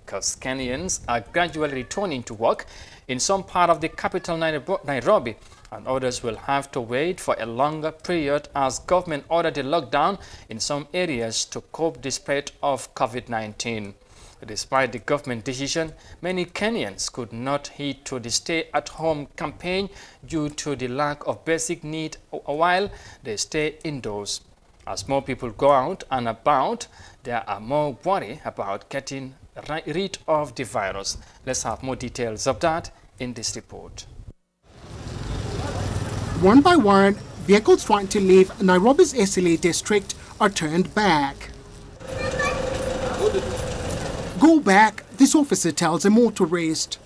because Kenyans are gradually returning to work in some part of the capital Nairobi, and others will have to wait for a longer period as government ordered a lockdown in some areas to cope despite of COVID-19. Despite the government decision, many Kenyans could not heed to the stay-at-home campaign due to the lack of basic need while they stay indoors. As more people go out and about, there are more worry about getting rid of the virus. Let's have more details of that in this report. One by one, vehicles trying to leave Nairobi's Eastleigh district are turned back. Go back, this officer tells a motorist.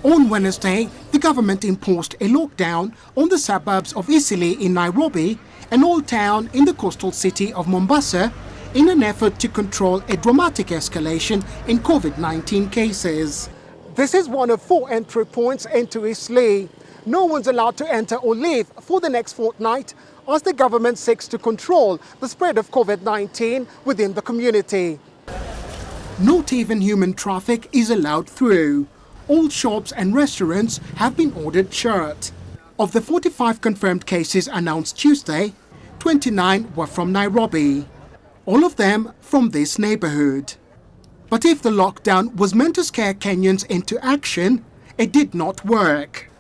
On Wednesday, the government imposed a lockdown on the suburbs of Eastleigh in Nairobi and Old Town in the coastal city of Mombasa in an effort to control a dramatic escalation in COVID-19 cases. This is one of 4 entry points into Eastleigh. No one's allowed to enter or leave for the next fortnight as the government seeks to control the spread of COVID-19 within the community. Not even human traffic is allowed through. All shops and restaurants have been ordered shut. Of the 45 confirmed cases announced Tuesday, 29 were from Nairobi, all of them from this neighborhood. But if the lockdown was meant to scare Kenyans into action, it did not work.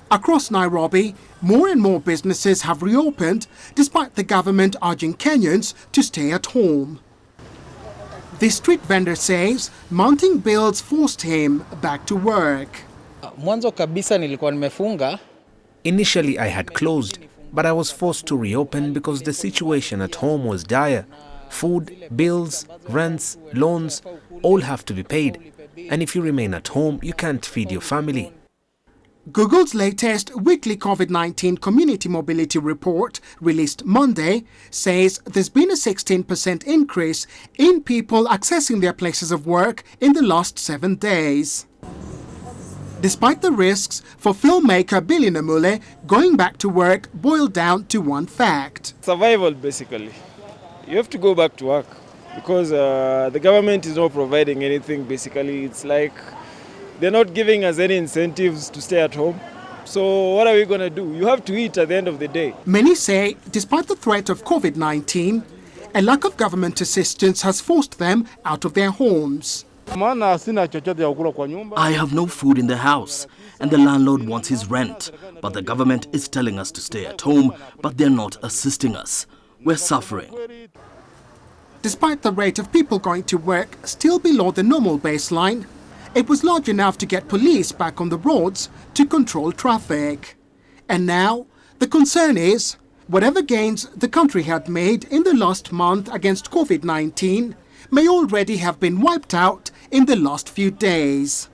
Across Nairobi, more and more businesses have reopened despite the government urging Kenyans to stay at home. The street vendor says mounting bills forced him back to work. Mwanzo kabisa nilikuwa nimefunga. Initially I had closed, but I was forced to reopen because the situation at home was dire. Food, bills, rents, loans, all have to be paid. And if you remain at home, you can't feed your family. Google's latest weekly COVID-19 community mobility report, released Monday, says there's been a 16% increase in people accessing their places of work in the last 7 days. Despite the risks, for filmmaker Billy Namule, going back to work boiled down to one fact. Survival, basically. You have to go back to work because the government is not providing anything, basically. It's like they're not giving us any incentives to stay at home. So what are we going to do? You have to eat at the end of the day. Many say, despite the threat of COVID-19, a lack of government assistance has forced them out of their homes. I have no food in the house, and the landlord wants his rent. But the government is telling us to stay at home, but they're not assisting us. We're suffering. Despite the rate of people going to work still below the normal baseline, it was large enough to get police back on the roads to control traffic. And now, the concern is, whatever gains the country had made in the last month against COVID-19 may already have been wiped out in the last few days.